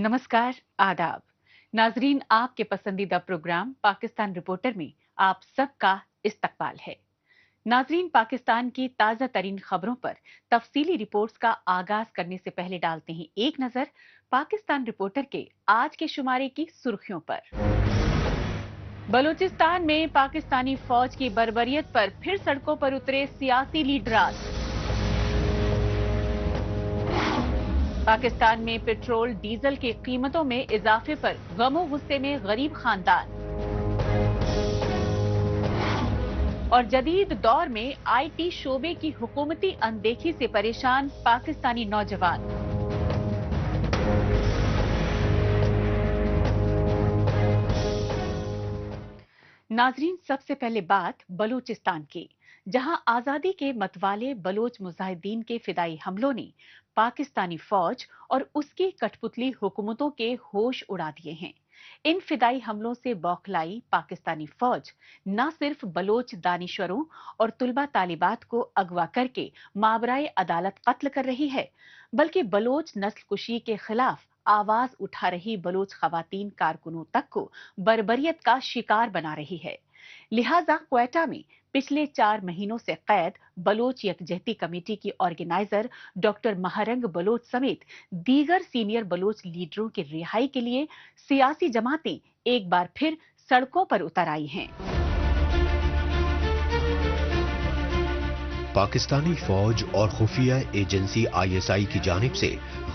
नमस्कार, आदाब। नाजरीन, आपके पसंदीदा प्रोग्राम पाकिस्तान रिपोर्टर में आप सबका इस्तकबाल है। नाजरीन, पाकिस्तान की ताज़ा तरीन खबरों पर तफसीली रिपोर्ट्स का आगाज करने से पहले डालते हैं एक नजर पाकिस्तान रिपोर्टर के आज के शुमारे की सुर्खियों पर। बलूचिस्तान में पाकिस्तानी फौज की बर्बरियत पर फिर सड़कों पर उतरे सियासी लीडरास। पाकिस्तान में पेट्रोल डीजल की कीमतों में इजाफे पर गमो गुस्से में गरीब खानदान। और जदीद दौर में आईटी शोबे की हुकूमती अनदेखी से परेशान पाकिस्तानी नौजवान। नाजरीन, सबसे पहले बात बलूचिस्तान की, जहां आजादी के मतवाले बलोच मुजाहिदीन के फिदाई हमलों ने पाकिस्तानी फौज और उसकी कठपुतली हुकूमतों के होश उड़ा दिए हैं। इन फिदाई हमलों से बौखलाई पाकिस्तानी फौज न सिर्फ बलोच दानिश्वरों और तुलबा तालिबात को अगवा करके मावराए अदालत कत्ल कर रही है, बल्कि बलोच नस्ल कुशी के खिलाफ आवाज उठा रही बलोच खवातीन कारकुनों तक को बर्बरियत का शिकार बना रही है। लिहाजा क्वेटा में पिछले 4 महीनों से कैद बलोच यकजहती कमेटी की ऑर्गेनाइजर डॉक्टर महरंग बलोच समेत दीगर सीनियर बलोच लीडरों की रिहाई के लिए सियासी जमातें एक बार फिर सड़कों पर उतर आई हैं। पाकिस्तानी फौज और खुफिया एजेंसी आईएसआई की जानिब से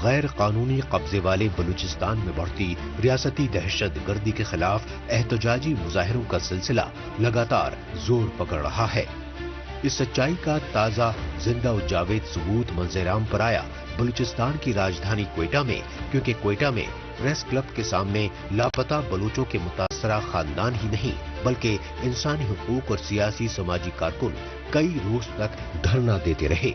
गैर कानूनी कब्जे वाले बलूचिस्तान में बढ़ती रियासती दहशत गर्दी के खिलाफ एहतजाजी मुजाहिरों का सिलसिला लगातार जोर पकड़ रहा है। इस सच्चाई का ताजा जिंदा और जावेद सबूत मंजराम पर आया बलूचिस्तान की राजधानी क्वेटा में, क्योंकि क्वेटा में प्रेस क्लब के सामने लापता बलूचों के मुतासरा खानदान ही नहीं बल्कि इंसानी हुकूक और सियासी समाजी कारकुन कई रोज तक धरना देते रहे।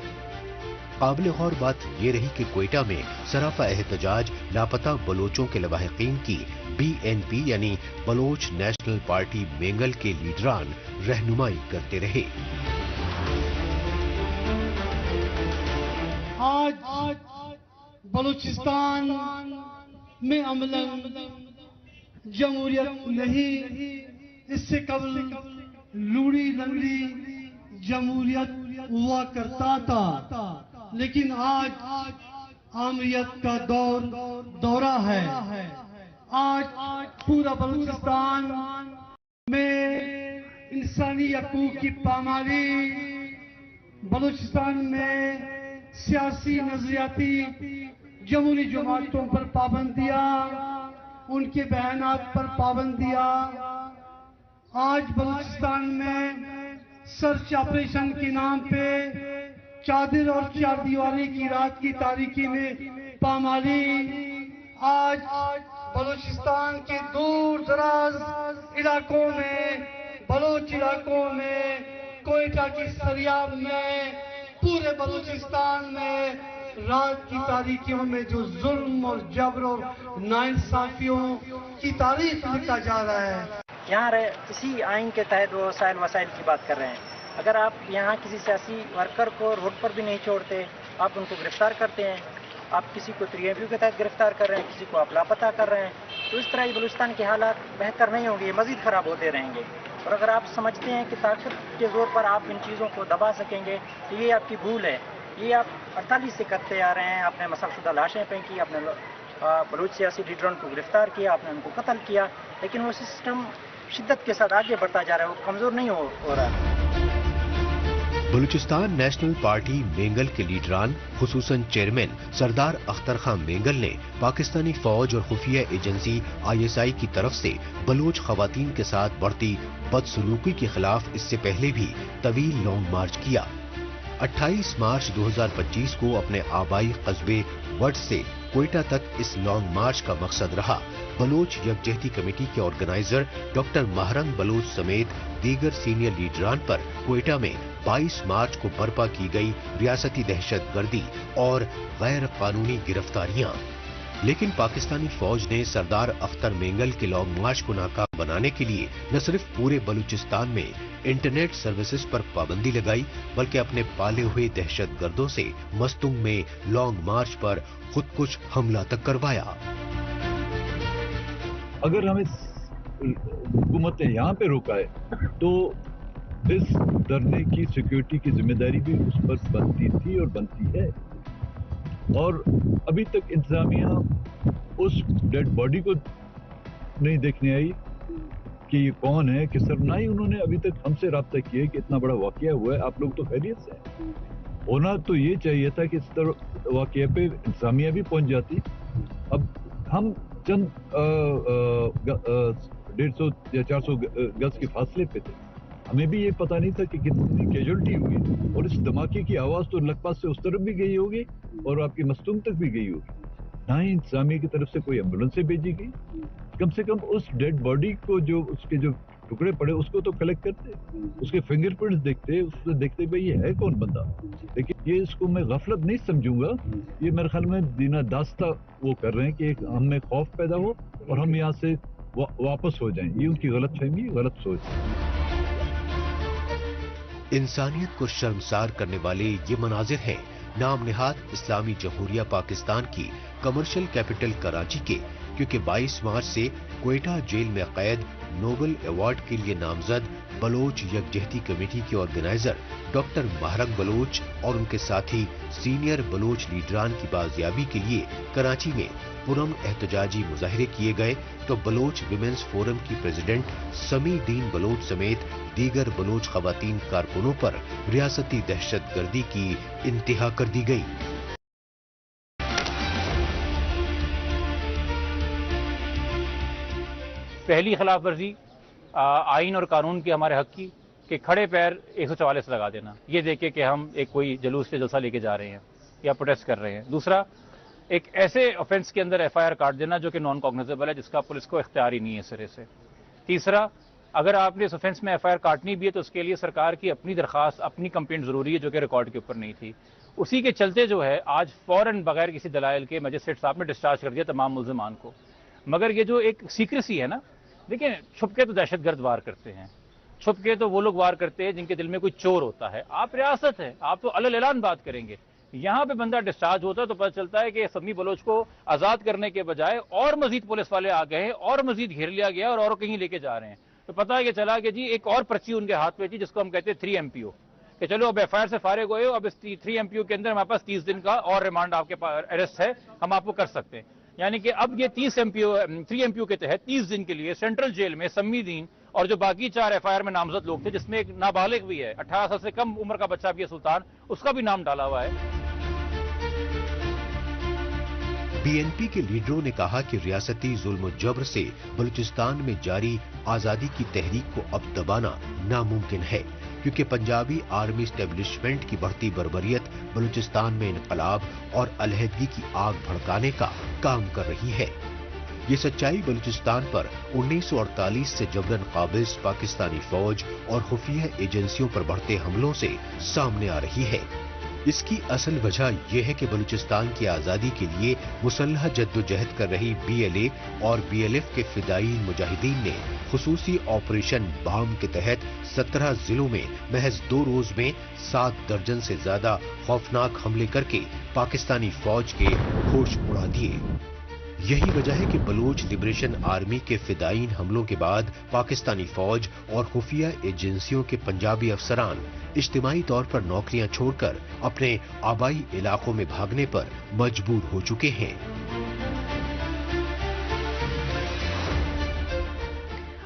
काबिल गौर बात ये रही कि क्वेटा में सराफा एहतजाज लापता बलोचों के लवाहिकीन की बीएनपी यानी बलोच नेशनल पार्टी मेंगल के लीडरान रहनुमाई करते रहे। आज बलूचिस्तान में अमलन जमहूरियत नहीं, इससे कबल लूड़ी लंगड़ी जमहूरियत हुआ करता था, लेकिन आज आमरीत का दौरा है। आज पूरा बलूचिस्तान में इंसानी हकूक की पामाली, बलूचिस्तान में सियासी नजरियाती जमहूरी जमातों पर पाबंदियां, उनके बयानात पर पाबंदियां। आज बलूचिस्तान में सर्च ऑपरेशन के नाम पे चादर और चारदीवारी की रात की तारीकी में पामाली। आज बलूचिस्तान के दूर दराज इलाकों में, बलोच इलाकों में, कोयटा की सरियाब में, पूरे बलूचिस्तान में रात की तारीकियों में जो जुल्म और जबर और नाइंसाफियों की तारीख लिखा जा रहा है। यहाँ इसी आइन के तहत वो वसाइल की बात कर रहे हैं। अगर आप यहाँ किसी सियासी वर्कर को रोड पर भी नहीं छोड़ते, आप उनको गिरफ्तार करते हैं, आप किसी को 3FU के तहत गिरफ्तार कर रहे हैं, किसी को आप लापता कर रहे हैं, तो इस तरह बलूचिस्तान के हालात बेहतर नहीं होंगे, ये मजीद ख़राब होते रहेंगे। और अगर आप समझते हैं कि ताकत के जोर पर आप इन चीज़ों को दबा सकेंगे तो ये आपकी भूल है। ये आप 48 से करते आ रहे हैं। आपने मसलशुदा लाशें फेंकी, आपने बलूच सियासी लीडरों को गिरफ्तार किया, आपने उनको कत्ल किया, लेकिन वो सिस्टम शिद्दत के साथ आगे बढ़ता जा रहा है, वो कमज़ोर नहीं हो रहा है। बलूचिस्तान नेशनल पार्टी मेंगल के लीडरान खुसूसन चेयरमैन सरदार अख्तर खान मेंगल ने पाकिस्तानी फौज और खुफिया एजेंसी आईएसआई की तरफ से बलोच खवातीन के साथ बढ़ती बदसलूकी के खिलाफ इससे पहले भी तवील लॉन्ग मार्च किया। 28 मार्च 2025 को अपने आबाई कस्बे वट से क्वेटा तक इस लॉन्ग मार्च का मकसद रहा बलोच यकजहती कमेटी के ऑर्गेनाइजर डॉक्टर महरंग बलोच समेत दीगर सीनियर लीडरान पर क्वेटा में 22 मार्च को बर्पा की गई रियासती दहशत गर्दी और गैर कानूनी गिरफ्तारियां। लेकिन पाकिस्तानी फौज ने सरदार अख्तर मेंगल के लॉन्ग मार्च को नाकाम बनाने के लिए न सिर्फ पूरे बलूचिस्तान में इंटरनेट सर्विसेज पर पाबंदी लगाई, बल्कि अपने पाले हुए दहशतगर्दों से मस्तुंग में लॉन्ग मार्च पर खुद कुछ हमला तक करवाया। اگر ہمیں حکومت نے یہاں پہ روکا ہے تو اس دھرنے کی سیکیورٹی کی ذمہ داری بھی اس پر بنتی تھی اور بنتی ہے. اور ابھی تک انتظامیہ اس ڈیڈ باڈی کو نہیں دیکھنے آئی کہ یہ کون ہے کس طرح. نہ ہی انہوں نے ابھی تک ہم سے رابطہ کیا کہ اتنا بڑا واقعہ ہوا ہے, آپ لوگ تو خیریت سے ہیں. ہونا تو یہ چاہیے تھا کہ اس طرح واقعے پہ انتظامیہ بھی پہنچ جاتی. اب ہم چند 150 یا 400 گز کے فاصلے پہ تھے, ہمیں بھی یہ پتا نہیں تھا کہ کتنی کیجولٹی ہوئی, اور اس دھماکے کی آواز تو لکھپت سے اس طرف بھی گئی ہوگی اور آپ کی مستونگ تک بھی گئی ہوگی. نہ ہی انتظامیہ کی طرف سے کوئی ایمبولینس بھیجی گئی. کم سے کم اس ڈیڈ باڈی کو جو اس کے جو ٹکڑے پڑے اس کو تو کلیکٹ کرتے, اس کے فنگر پرنٹس دیکھتے, اس سے دیکھتے بھائی یہ ہے کون بندہ. لیکن یہ اس کو میں غفلت نہیں سمجھوں گا, یہ میرے خیال میں دینا داستہ وہ کر رہے ہیں کہ ہم میں خوف پیدا ہو اور ہم یہاں سے واپس ہو جائیں. یہ ان کی غلط فہمی, غلط سوچ. انسانیت کو شرمسار کرنے والے یہ مناظر ہیں نام نہاد اسلامی جمہوریہ پاکستان کی کمرشل کیپٹل کراچی کے, کیونکہ 22 مارچ سے کوئٹہ جیل میں قید نوبل ایوارڈ کے لیے نامزد بلوچ یکجہتی کمیٹی کے آرگنائزر ڈاکٹر مہرنگ بلوچ اور ان کے ساتھی سینئر بلوچ لیڈران کی بازیابی کے لیے کراچی میں پرم احتجاجی مظاہرے کیے گئے, تو بلوچ ویمنز فورم کی پریزیڈنٹ سمی دین بلوچ سمیت دیگر بلوچ خواتین کارکنوں پر ریاستی دہشت گردی کی انتہا کر دی گئی. پہلی خلاف ورزی آئین اور قانون کی ہمارے حق کی کہ کھڑے پیر 144 لگا دینا, یہ دیکھے کہ ہم ایک کوئی جلوس سے جلسہ لے کے جا رہے ہیں یا پروٹیسٹ کر رہے ہیں. دوسرا, ایک ایسے آفینس کے اندر ایف آئی آر کاٹ دینا جو کہ نان کاگنیزیبل ہے, جس کا پولیس کو اختیار ہی نہیں ہے سرے سے. تیسرا, اگر آپ نے اس آفینس میں ایف آئی آر کاٹنی بھی ہے تو اس کے لیے سرکار کی اپنی درخواست, اپنی کمپلینٹ ضروری ہے, جو کہ ریکارڈ کے اوپر نہیں تھی. اسی کے چلتے جو ہے آج فوراً بغیر کسی دلائل کے مجسٹریٹ صاحب نے ڈسچارج کر دیا تمام ملزمان کو. مگر یہ جو ایک سیکریسی ہے نا, دیکھیں چھپ کے تو دہشت گرد وار کرتے ہیں, چھپ کے تو وہ لوگ وار کرتے ہیں جن کے دل میں کوئی چور ہوتا ہے. آپ ریاست ہے, آپ تو علل اعلان بات کریں گے. یہاں پہ بندہ ڈسچارج ہوتا ہے تو پتہ چلتا ہے کہ سمی بلوچ کو آزاد کرنے کے بجائے اور مزید پولیس والے آ گئے ہیں اور مزید گھیر لیا گیا اور کہیں لے کے جا رہے ہیں. تو پتہ یہ چلا کہ جی ایک اور پرچی ان کے ہاتھ میں تھی جس کو ہم کہتے ہیں 3 MPO, کہ چلو اب ایف آئی آر سے فارغ ہوئے ہو, اب اس 3 MPO کے اندر ہمارے پاس 30 دن کا اور ریمانڈ آپ کے پاس اریسٹ ہے, ہم آپ کو کر سکتے ہیں. یعنی کہ اب یہ 3 MPO کے تحت 30 دن کے لیے سینٹرل جیل میں سمی دین اور جو باقی 4 ایف آئی آر میں نامزد لوگ تھے, جس میں ایک نابالغ بھی ہے, 18 سال سے کم عمر کا بچہ بھی ہے سلطان, اس کا بھی نام ڈالا ہوا ہے. بی این پی کے لیڈروں نے کہا کہ ریاستی ظلم و جبر سے بلوچستان میں جاری آزادی کی تحریک کو اب دبانا ناممکن ہے, کیونکہ پنجابی آرمی اسٹیبلشمنٹ کی بڑھتی بربریت بلوچستان میں انقلاب اور علیحدگی کی آگ بھڑکانے کا کام کر رہی ہے. یہ سچائی بلوچستان پر 1948 سے جبراً قابض پاکستانی فوج اور خفیہ ایجنسیوں پر بڑھتے حملوں سے سامنے آ رہی ہے. اس کی اصل وجہ یہ ہے کہ بلوچستان کی آزادی کے لیے مسلح جدوجہد کر رہی BLA اور BLF کے فدائین مجاہدین نے خصوصی آپریشن بام کے تحت 17 ضلعوں میں محض 2 روز میں 7 درجن سے زیادہ خوفناک حملے کر کے پاکستانی فوج کے ہوش اڑا دیے. یہی وجہ ہے کہ بلوچ لبریشن آرمی کے فدائین حملوں کے بعد پاکستانی فوج اور خفیہ ایجنسیوں کے پنجابی افسران اجتماعی طور پر نوکریاں چھوڑ کر اپنے آبائی علاقوں میں بھاگنے پر مجبور ہو چکے ہیں.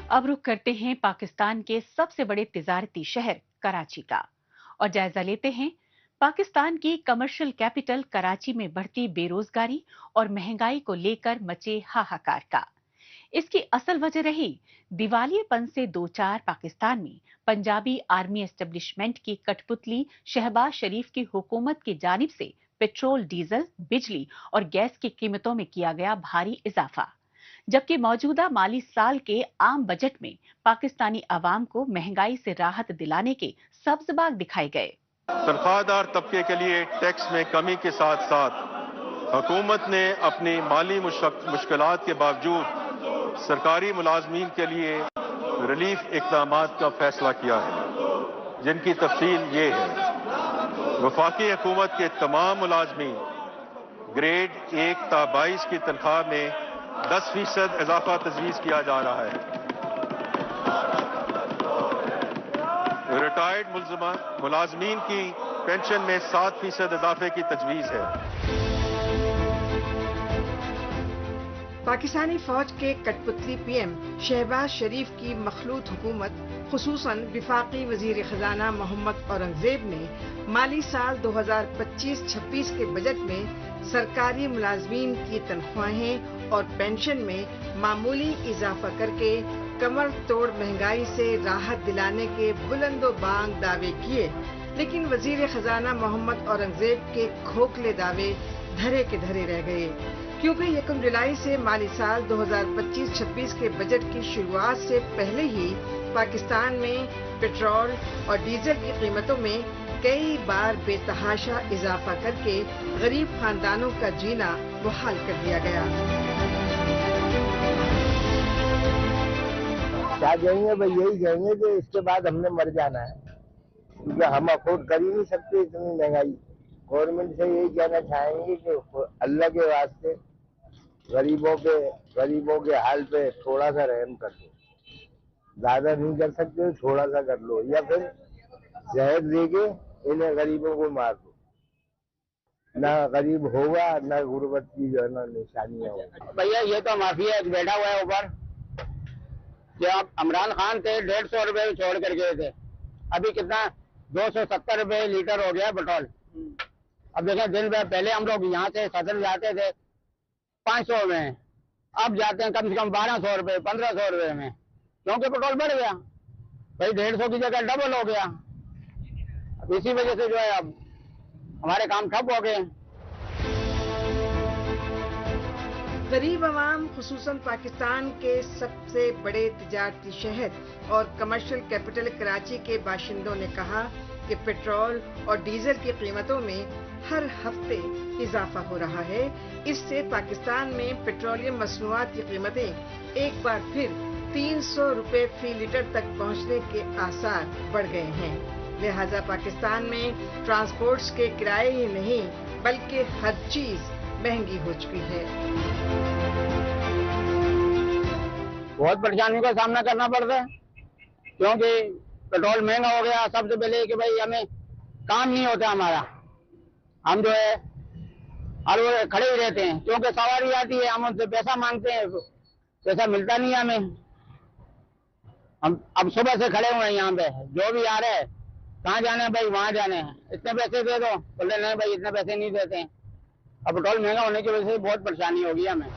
اب رخ کرتے ہیں پاکستان کے سب سے بڑے تجارتی شہر کراچی کا اور جائزہ لیتے ہیں پاکستان کی کمرشل کیپٹل کراچی میں بڑھتی بے روزگاری اور مہنگائی کو لے کر مچے ہاہاکار کا. اس کی اصل وجہ رہی دیوالیے پن سے دوچار پاکستان میں پنجابی آرمی اسٹیبلشمنٹ کی کٹ پتلی شہباز شریف کی حکومت کی جانب سے پیٹرول, ڈیزل, بجلی اور گیس کی قیمتوں میں کیا گیا بھاری اضافہ, جبکہ موجودہ مالی سال کے عام بجٹ میں پاکستانی عوام کو مہنگائی سے راحت دلانے کے سبز باغ دکھائے گئے. تنخواہ دار طبقے کے لیے ٹیکس میں کمی کے ساتھ ساتھ حکومت نے اپنی مالی مشکلات کے باوجود سرکاری ملازمین کے لیے ریلیف اقدامات کا فیصلہ کیا ہے, جن کی تفصیل یہ ہے. وفاقی حکومت کے تمام ملازمین گریڈ 1 تا 22 کی تنخواہ میں 10% इजाफा तजवीज़ किया जा रहा है। रिटायर्ड मुलाजमीन की पेंशन में 7% इजाफे की तजवीज़ है। पाकिस्तानी फौज के कठपुतली पीएम शहबाज शरीफ की मखलूत हुकूमत खुसूसन विफाकी वजीर खजाना मोहम्मद औरंगजेब ने माली साल 2025-26 के बजट में सरकारी मुलाजमीन की तनख्वाहें और पेंशन में मामूली इजाफा करके कमर तोड़ महंगाई से राहत दिलाने के बुलंदोबांग दावे किए, लेकिन वजीर खजाना मोहम्मद औरंगजेब के खोखले दावे धरे के धरे रह गए, क्योंकि 1 जुलाई से माली साल 2025-26 के बजट की शुरुआत से पहले ही पाकिस्तान में पेट्रोल और डीजल की कीमतों में कई बार बेतहाशा इजाफा करके गरीब खानदानों का जीना मुहाल कर दिया गया। क्या कहेंगे भाई, यही कहेंगे कि इसके बाद हमने मर जाना है, क्योंकि हम अफोर्ड कर ही नहीं सकते इतनी महंगाई। गवर्नमेंट से यही कहना चाहेंगे कि अल्लाह के वास्ते गरीबों के हाल पे थोड़ा सा रहम कर दो, ज्यादा नहीं कर सकते थोड़ा सा कर लो, या फिर जहर देके इन्हें गरीबों को मार दो। ना गरीब होगा ना गुर्बत की जो है ना निशानियां होगी। भैया ये तो माफिया बैठा हुआ है ऊपर, जो आप इमरान खान थे 150 रुपए में छोड़ कर गए थे, अभी कितना 270 रुपए लीटर हो गया पेट्रोल। अब देखें दिन भर पहले हम लोग यहाँ से सदर जाते थे 500 में, अब जाते हैं कम से कम 1200 रुपए 1500 रुपए में, क्योंकि पेट्रोल बढ़ गया भाई, 150 की जगह डबल हो गया। अब इसी वजह से जो है अब हमारे काम ठप हो गए। गरीब आवाम खुसूसन पाकिस्तान के सबसे बड़े तिजारती शहर और कमर्शियल कैपिटल कराची के बाशिंदों ने कहा कि पेट्रोल और डीजल की कीमतों में हर हफ्ते इजाफा हो रहा है। इससे पाकिस्तान में पेट्रोलियम मसनूआत की कीमतें एक बार फिर 300 रुपए फी लीटर तक पहुंचने के आसार बढ़ गए हैं। लिहाजा पाकिस्तान में ट्रांसपोर्ट्स के किराए ही नहीं बल्कि हर चीज महंगी हो चुकी है। बहुत परेशानियों का सामना करना पड़ता है, क्योंकि पेट्रोल महंगा हो गया। सबसे पहले कि भाई हमें काम नहीं होता हमारा, हम जो है हर वक्त खड़े ही रहते हैं, क्योंकि सवारी आती है हम उनसे पैसा मांगते हैं, पैसा मिलता नहीं है हमें। हम अब सुबह से खड़े हुए हैं यहाँ पे, जो भी आ रहे हैं कहाँ जाना है भाई, वहाँ जाने हैं, इतने पैसे दे दो, बोले नहीं भाई इतने पैसे नहीं देते हैं। अब पेट्रोल महंगा होने की वजह से बहुत परेशानी होगी हमें।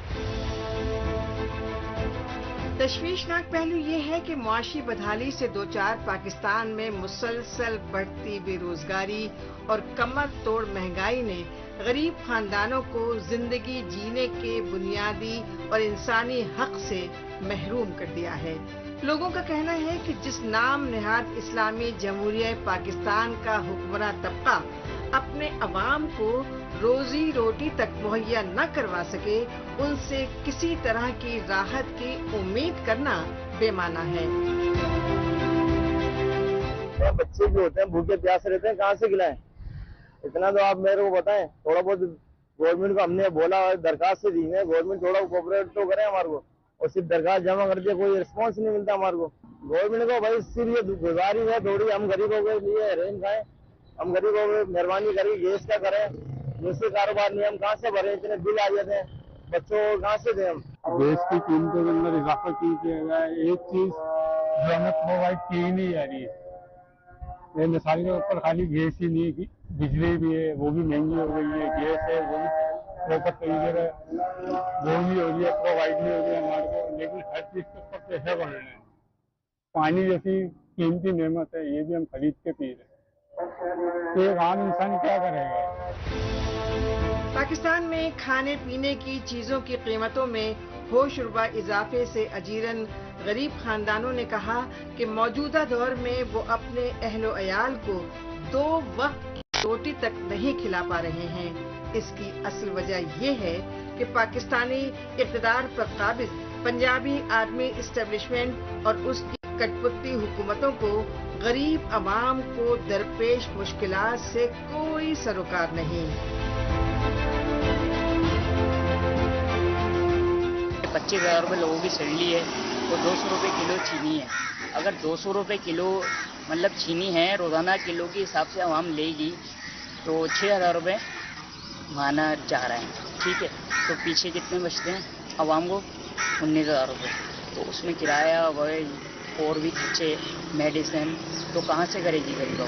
तशवीशनाक पहलू ये है कि मुआशी बदहाली से दो चार पाकिस्तान में मुसलसल बढ़ती बेरोजगारी और कमर तोड़ महंगाई ने गरीब खानदानों को जिंदगी जीने के बुनियादी और इंसानी हक से महरूम कर दिया है। लोगों का कहना है कि जिस नाम नेहाद इस्लामी जमहूरिया पाकिस्तान का हुक्मरान तबका अपने अवाम को रोजी रोटी तक मुहैया न करवा सके, उनसे किसी तरह की राहत की उम्मीद करना बेमाना है। बच्चे जो होते हैं भूखे प्यास रहते हैं, कहाँ से खिलाएं? इतना तो आप मेरे को बताएं। थोड़ा बहुत गवर्नमेंट को हमने बोला, दरखास्त दी है, गवर्नमेंट थोड़ा कोऑपरेट तो करे हमारे को, और सिर्फ दरखास्त जमा कर दिया, कोई रिस्पॉन्स नहीं मिलता हमारे को। गवर्नमेंट को भाई सिर्फ ये गुजारिश है थोड़ी, हम गरीबों के लिए रेन खाएं, हम गरीबों को मेहरबानी करें, गैस का करें, दूसरे कारोबार नहीं, हम कहाँ से भरें? इतने बिल आ जाते हैं, बच्चों को कहाँ से दें हम? गैस की कीमतों के अंदर इजाफा किया गया है। एक चीज जो हमें प्रोवाइड की ही नहीं जा रही है, ये मिसाल के ऊपर खाली गैस ही नहीं है, बिजली भी है वो भी महंगी हो गई है, गैस है वो भी प्रॉपर तरीके से वो भी हो रही है, प्रोवाइड नहीं हो रही है हमारे को, लेकिन हर चीज के ऊपर पैसे बढ़ रहे हैं। पानी जैसी कीमती नेमत है, ये भी हम खरीद के पी रहे हैं, तो एक आम इंसान क्या करेगा? पाकिस्तान में खाने पीने की चीजों की कीमतों में होशरुबा इजाफे से अजीरन गरीब खानदानों ने कहा कि मौजूदा दौर में वो अपने अहलो अयाल को 2 वक्त की रोटी तक नहीं खिला पा रहे हैं। इसकी असल वजह ये है कि पाकिस्तानी इक़्तिदार पर काबिज पंजाबी आर्मी इस्टेब्लिशमेंट और उसकी कठपुतली हुकूमतों को गरीब अवाम को दरपेश मुश्किलात से कोई सरोकार नहीं। 25,000 रुपये लोगों की सैलरी है, तो 200 रुपये किलो चीनी है। अगर 200 रुपये किलो मतलब चीनी है रोज़ाना किलो के हिसाब से आवाम लेगी तो 6,000 रुपये माना जा रहा है, ठीक है। तो पीछे कितने बचते हैं आवाम को? 19,000 रुपये। तो उसमें किराया वह और भी खर्चे, मेडिसिन, तो कहाँ से करेगी गरीब?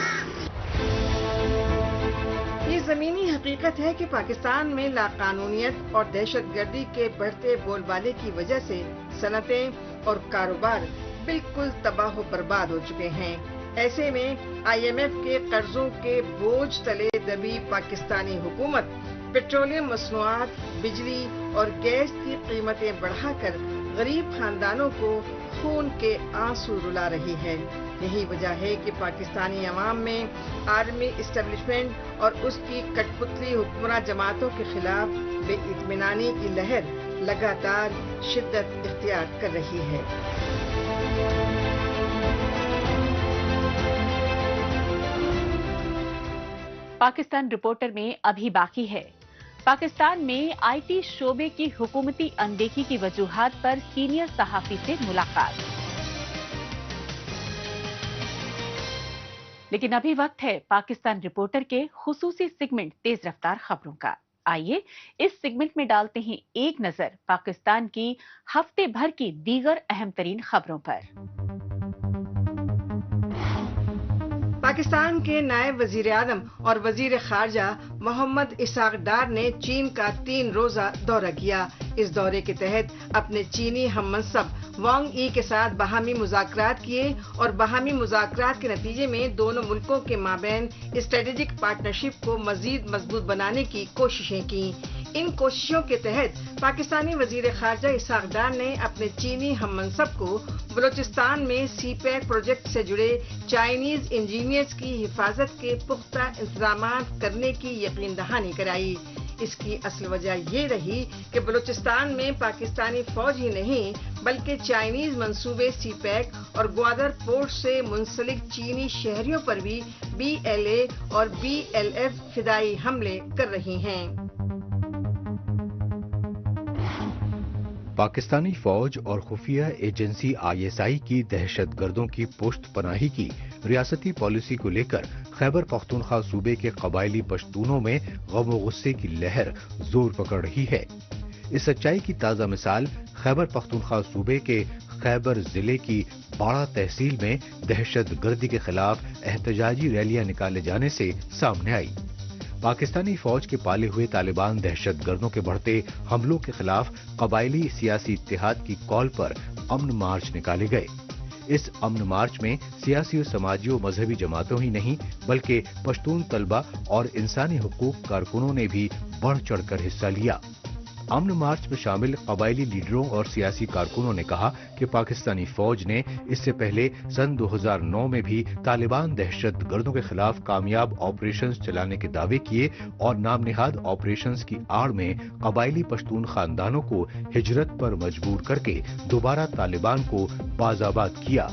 ये ज़मीनी हकीकत है कि पाकिस्तान में लाकानूनियत और दहशतगर्दी के बढ़ते बोलबाले की वजह से सनतें और कारोबार बिल्कुल तबाह व बर्बाद हो चुके हैं। ऐसे में IMF के कर्जों के बोझ तले दबी पाकिस्तानी हुकूमत पेट्रोलियम मसनूआत, बिजली और गैस की कीमतें बढ़ाकर गरीब खानदानों को खून के आंसू रुला रही है। यही वजह है कि पाकिस्तानी अवाम में आर्मी इस्टेब्लिशमेंट और उसकी कठपुतली हुक्मरान जमातों के खिलाफ बेइत्मीनानी की लहर लगातार शिद्दत इख्तियार कर रही है। पाकिस्तान रिपोर्टर में अभी बाकी है। पाकिस्तान में IT शोबे की हुकूमती अनदेखी की वजूहात पर सीनियर सहाफी से मुलाकात। लेकिन अभी वक्त है पाकिस्तान रिपोर्टर के खुसूसी सेगमेंट तेज रफ्तार खबरों का। आइए इस सेगमेंट में डालते हैं एक नजर पाकिस्तान की हफ्ते भर की दीगर अहम तरीन खबरों पर। पाकिस्तान के नायब वजीर आजम और वजीर खारजा मोहम्मद इसाक डार ने चीन का 3 रोजा दौरा किया। इस दौरे के तहत अपने चीनी हममंसब वांग यी के साथ बाहमी मुज़ाकरात किए और बाहमी मुज़ाकरात के नतीजे में दोनों मुल्कों के माबैन स्ट्रेटेजिक पार्टनरशिप को मजीद मजबूत बनाने की कोशिशें की। इन कोशिशों के तहत पाकिस्तानी वजीर खारजा इसाक डार ने अपने चीनी हममंसब को बलोचिस्तान में CPEC प्रोजेक्ट से जुड़े चाइनीज इंजीनियर्स की हिफाजत के पुख्ता इंतजाम करने की यकीन दहानी कराई। इसकी असल वजह ये रही कि बलूचिस्तान में पाकिस्तानी फौज ही नहीं बल्कि चाइनीज मंसूबे CPEC और ग्वादर पोर्ट से मुंसलिक चीनी शहरियों पर भी BLA और BLF फिदाई हमले कर रही हैं। पाकिस्तानी फौज और खुफिया एजेंसी ISI की दहशतगर्दों की पुश्त पनाही की रियासती पॉलिसी को लेकर खैबर पख्तूनख्वा सूबे के कबायली पश्तूनों में गम व गुस्से की लहर जोर पकड़ रही है। इस सच्चाई की ताज़ा मिसाल खैबर पख्तूनख्वा सूबे के खैबर जिले की बाड़ा तहसील में दहशतगर्दी के खिलाफ एहतजाजी रैलियां निकाले जाने से सामने आई। पाकिस्तानी फौज के पाले हुए तालिबान दहशतगर्दों के बढ़ते हमलों के खिलाफ कबायली सियासी इत्तेहाद की कॉल पर अमन मार्च निकाले गए। इस अमन मार्च में सियासी और समाजी और मजहबी जमातों ही नहीं बल्कि पश्तून तलबा और इंसानी हुकूक कारकुनों ने भी बढ़ चढ़कर हिस्सा लिया। अमन मार्च में शामिल कबायली लीडरों और सियासी कारकुनों ने कहा कि पाकिस्तानी फौज ने इससे पहले सन 2009 में भी तालिबान दहशतगर्दों के खिलाफ कामयाब ऑपरेशंस चलाने के दावे किए और नामनिहाद ऑपरेशंस की आड़ में कबायली पश्तून खानदानों को हिजरत पर मजबूर करके दोबारा तालिबान को बाज़ाबाद किया।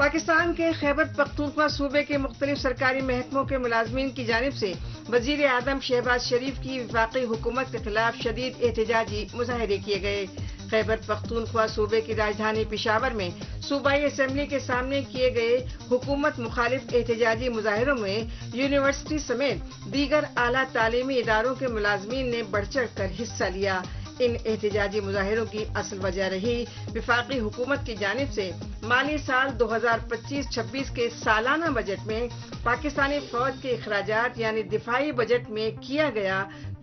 पाकिस्तान के खैबर पख्तूनख्वा सूबे के मुख्तलिफ सरकारी महकमों के मुलाजमीन की जानिब से वजीर आजम शहबाज शरीफ की वफाकी हुकूमत के खिलाफ शदीद एहतजाजी मुजाहरे किए गए। खैबर पख्तूनख्वा सूबे की राजधानी पेशावर में सूबाई असेंबली के सामने किए गए हुकूमत मुखालिफ एहतजाजी मुजाहरों में यूनिवर्सिटी समेत दीगर आला तालीमी इदारों के मुलाजमीन ने बढ़ चढ़ कर हिस्सा लिया। इन एहतजाजी मुजाहिरों की असल वजह रही विफाकी हुकूमत की जानिब से माली साल 2025-26 के सालाना बजट में पाकिस्तानी फौज के अखराजात यानी दिफाई बजट में किया गया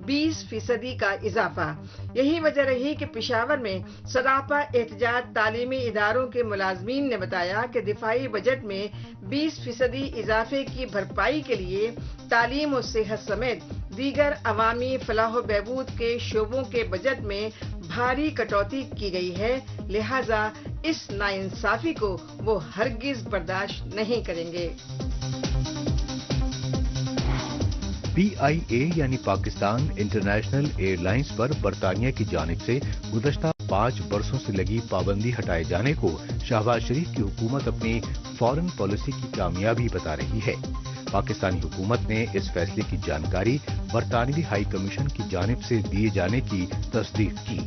20% का इजाफा। यही वजह रही कि पेशावर में सरापा एहतजाज तालीमी इदारों के मुलाजमीन ने बताया कि दिफाई बजट में 20% इजाफे की भरपाई के लिए तालीम और सेहत समेत दीगर अवामी फलाह बहबूद के शोबों के बजट में भारी कटौती की गई है, लिहाजा इस नाइंसाफी को वो हरगिज बर्दाश्त नहीं करेंगे। PIA यानी पाकिस्तान इंटरनेशनल एयरलाइंस पर बरतानिया की जानिब से गुज़श्ता 5 बरसों से लगी पाबंदी हटाए जाने को शहबाज शरीफ की हुकूमत अपनी फॉरेन पॉलिसी की कामयाबी बता रही है। पाकिस्तानी हुकूमत ने इस फैसले की जानकारी बरतानवी हाई कमीशन की जानिब से दिए जाने की तस्दीक की।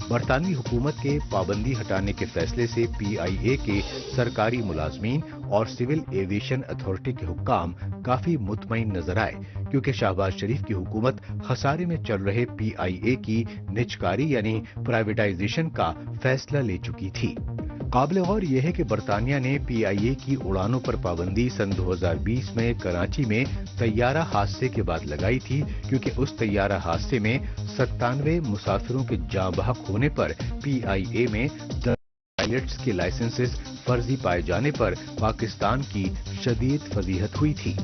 बरतानवी हुकूमत के पाबंदी हटाने के फैसले से PIA के सरकारी मुलाजमीन और सिविल एविएशन अथॉरिटी के हुक्काम काफी मुतमईन नजर आए, क्योंकि शहबाज शरीफ की हुकूमत खसारे में चल रहे PIA की निजकारी यानी प्राइवेटाइजेशन का फैसला ले चुकी थी। काबिल गौर यह है कि बरतानिया ने PIA की उड़ानों पर पाबंदी सन 2020 में कराची में तैयारा हादसे के बाद लगाई थी, क्योंकि उस तैयारा हादसे में 97 मुसाफिरों के जाँ बहक होने पर PIA में 10 पायलट्स के लाइसेंसेस फर्जी पाए जाने पर पाकिस्तान की शदीद फजीहत हुई थी।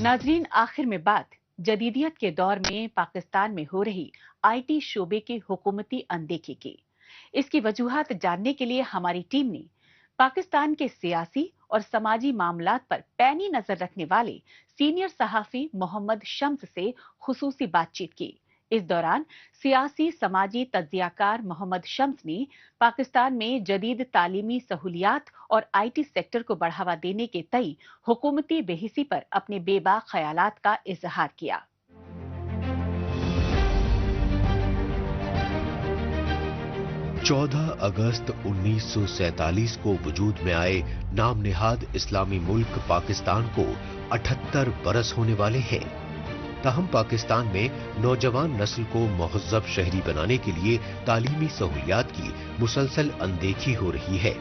नाजरीन, आखिर में बात जदीदियत के दौर में पाकिस्तान में हो रही IT शोबे की हुकूमती अनदेखी की। इसकी वजूहात जानने के लिए हमारी टीम ने पाकिस्तान के सियासी और समाजी मामलात पर पैनी नजर रखने वाले सीनियर सहाफी मोहम्मद शम्स से खुसूसी बातचीत की। इस दौरान सियासी समाजी तज्जियाकार मोहम्मद शम्स ने पाकिस्तान में जदीद तालीमी सहूलियात और IT सेक्टर को बढ़ावा देने के तई हुकूमती बेहिसी पर अपने बेबाक ख्यालात का इजहार किया। चौदह अगस्त 1947 को वजूद में आए नाम निहाद इस्लामी मुल्क पाकिस्तान को 78 बरस होने वाले हैं। ताहम पाकिस्तान में नौजवान नस्ल को महज़्ज़ब शहरी बनाने के लिए तालीमी सहूलियात की मुसलसल अनदेखी हो रही है।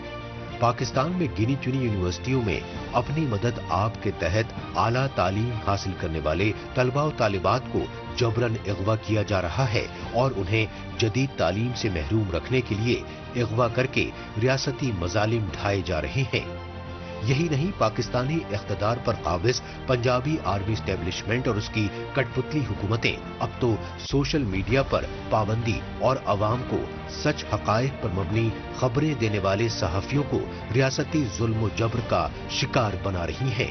पाकिस्तान में गिनी चुनी यूनिवर्सिटियों में अपनी मदद आप के तहत आला तालीम हासिल करने वाले तलबा और तालिबात को जबरन अगवा किया जा रहा है और उन्हें जदीद तालीम से महरूम रखने के लिए अगवा करके रियासती मजालिम ढाए जा रहे हैं। यही नहीं, पाकिस्तानी इख्तिदार पर काबिज पंजाबी आर्मी इस्टेब्लिशमेंट और उसकी कठपुतली हुकूमतें अब तो सोशल मीडिया पर पाबंदी और अवाम को सच हकायक पर मबनी खबरें देने वाले सहाफियों को रियासती जुल्म जबर का शिकार बना रही हैं।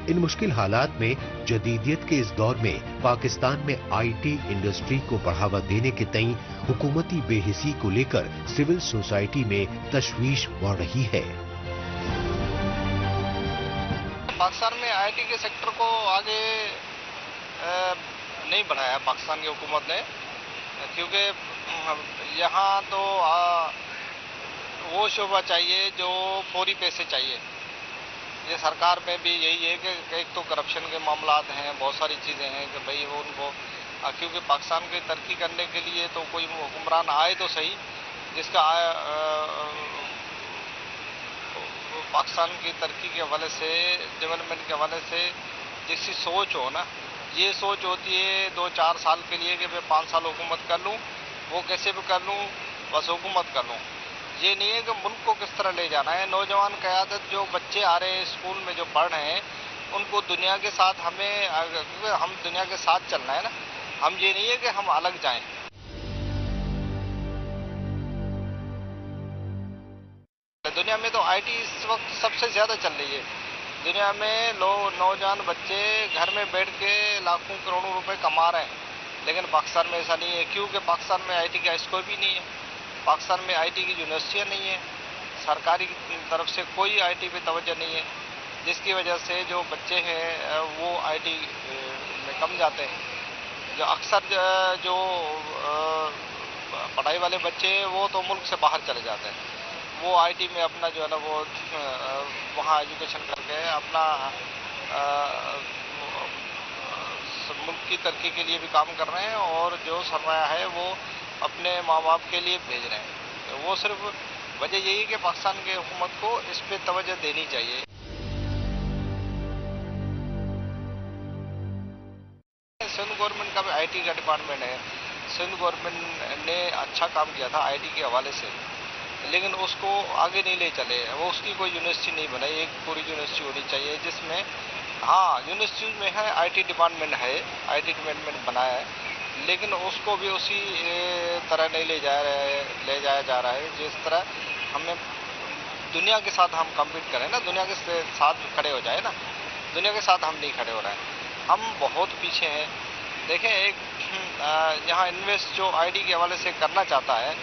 इन मुश्किल हालात में जदीदियत के इस दौर में पाकिस्तान में IT इंडस्ट्री को बढ़ावा देने के तई हुकूमती बेहिसी को लेकर सिविल सोसाइटी में तशवीश बढ़ रही है। पाकिस्तान में IT के सेक्टर को आगे नहीं बढ़ाया पाकिस्तान की हुकूमत ने, क्योंकि यहाँ तो वो शोबा चाहिए जो फौरी पैसे चाहिए। ये सरकार में भी यही है कि एक तो करप्शन के मामलात हैं, बहुत सारी चीज़ें हैं कि भाई वो उनको, क्योंकि पाकिस्तान की तरक्की करने के लिए तो कोई हुक्मरान आए तो सही जिसका पाकिस्तान की तरक्की के हवाले से, डेवलपमेंट के हवाले से जिसकी सोच हो ना, ये सोच होती है 2-4 साल के लिए कि मैं 5 साल हुकूमत कर लूँ, वो कैसे भी कर लूँ, बस हुकूमत कर लूँ। ये नहीं है कि मुल्क को किस तरह ले जाना है। नौजवान क़यादत जो बच्चे आ रहे हैं स्कूल में जो पढ़ रहे हैं, उनको दुनिया के साथ हम दुनिया के साथ चलना है ना, हम ये नहीं है कि हम अलग जाएं। दुनिया में तो IT इस वक्त सबसे ज़्यादा चल रही है। दुनिया में नौजवान बच्चे घर में बैठ के लाखों करोड़ों रुपए कमा रहे हैं, लेकिन पाकिस्तान में ऐसा नहीं है, क्योंकि पाकिस्तान में IT का स्कोप ही नहीं है। पाकिस्तान में IT की यूनिवर्सिटियाँ नहीं है, सरकारी तरफ से कोई IT पे तवज्जो नहीं है, जिसकी वजह से जो बच्चे हैं वो IT में कम जाते हैं। जो अक्सर जो पढ़ाई वाले बच्चे हैं वो तो मुल्क से बाहर चले जाते हैं, वो IT में अपना जो है ना वो वहाँ एजुकेशन करके अपना मुल्क की तरक्की के लिए भी काम कर रहे हैं, और जो सरमाया है वो अपने माँ बाप के लिए भेज रहे हैं। वो सिर्फ वजह यही है कि पाकिस्तान की हुकूमत को इस पे तवज्जो देनी चाहिए। सिंध गवर्नमेंट का भी IT का डिपार्टमेंट है। सिंध गवर्नमेंट ने अच्छा काम किया था IT के हवाले से, लेकिन उसको आगे नहीं ले चले। वो उसकी कोई यूनिवर्सिटी नहीं बनाई, एक पूरी यूनिवर्सिटी होनी चाहिए जिसमें, हाँ यूनिवर्सिटी में है IT डिपार्टमेंट है, IT डिपार्टमेंट बनाया है, लेकिन उसको भी उसी तरह नहीं ले जाया जा रहा है जिस तरह हमें दुनिया के साथ हम कम्पीट करें ना, दुनिया के साथ खड़े हो जाए ना। दुनिया के साथ हम नहीं खड़े हो रहे हैं, हम बहुत पीछे हैं। देखें, एक यहाँ इन्वेस्ट जो IT के हवाले से करना चाहता है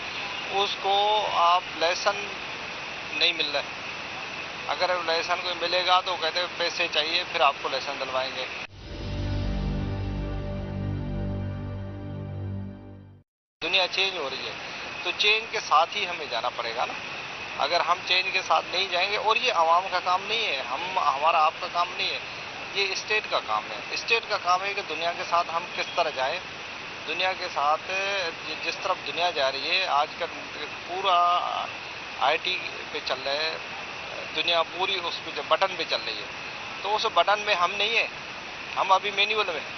उसको आप लेसन नहीं मिल रहा है। अगर लाइसेंस कोई मिलेगा तो कहते हैं पैसे चाहिए फिर आपको लाइसेंस दिलवाएंगे। दुनिया चेंज हो रही है तो चेंज के साथ ही हमें जाना पड़ेगा ना। अगर हम चेंज के साथ नहीं जाएंगे, और ये आवाम का काम नहीं है, हमारा आपका काम नहीं है, ये स्टेट का काम है। स्टेट का काम है कि दुनिया के साथ हम किस तरह जाएं। दुनिया के साथ जिस तरफ दुनिया जा रही है आजकल पूरा आईटी पे चल रहा है, दुनिया पूरी उस पे बटन पे चल रही है, तो उस बटन में हम नहीं है, हम अभी मैनुअल में हैं।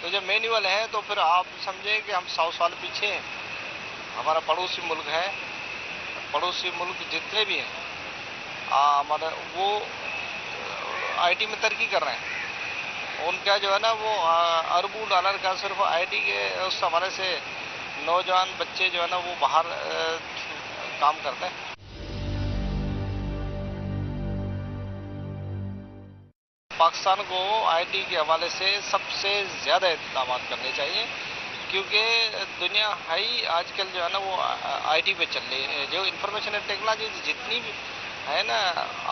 तो जब मैनुअल है तो फिर आप समझें कि हम 100 साल पीछे हैं। हमारा पड़ोसी मुल्क है, पड़ोसी मुल्क जितने भी हैं हमारा वो आईटी में तरक्की कर रहे हैं। उनका जो है ना वो अरबों डॉलर का सिर्फ आईटी के उस हमारे से नौजवान बच्चे जो है ना वो बाहर काम करते हैं। पाकिस्तान को आईटी के हवाले से सबसे ज़्यादा इक़दाम करने चाहिए, क्योंकि दुनिया ही आजकल जो है ना वो आईटी पे चल रही है। जो इंफॉर्मेशन एंड टेक्नोलॉजी जितनी भी है ना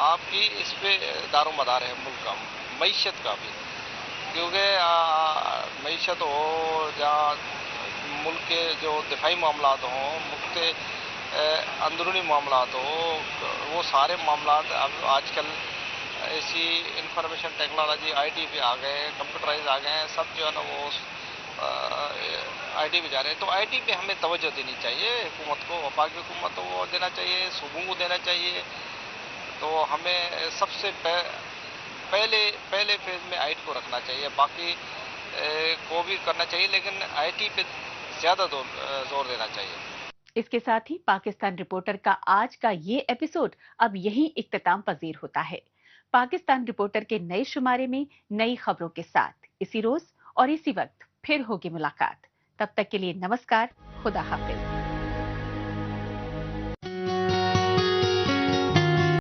आपकी, इस पे दारोमदार है मुल्क का, मईशत का भी। क्योंकि मईशत हो या मुल्क के जो दिफाई मामलात हों, मुल्क के अंदरूनी मामलात हो, वो सारे मामलात अब आजकल ऐसी इंफॉर्मेशन टेक्नोलॉजी आईटी पे आ गए, कंप्यूटराइज आ गए हैं, सब जो है ना वो आईटी पे जा रहे हैं। तो आईटी पे हमें तवज्जो देनी चाहिए हुकूमत को, वफाकी हुकूमत को देना चाहिए, सूबों को देना चाहिए। तो हमें सबसे पहले फेज में आईटी को रखना चाहिए, बाकी को भी करना चाहिए, लेकिन आईटी पे ज़्यादा जोर देना चाहिए। इसके साथ ही पाकिस्तान रिपोर्टर का आज का ये एपिसोड अब यहीं इख्तिताम पजीर होता है। पाकिस्तान रिपोर्टर के नए शुमारे में नई खबरों के साथ इसी रोज और इसी वक्त फिर होगी मुलाकात। तब तक के लिए नमस्कार, खुदा हाफिज।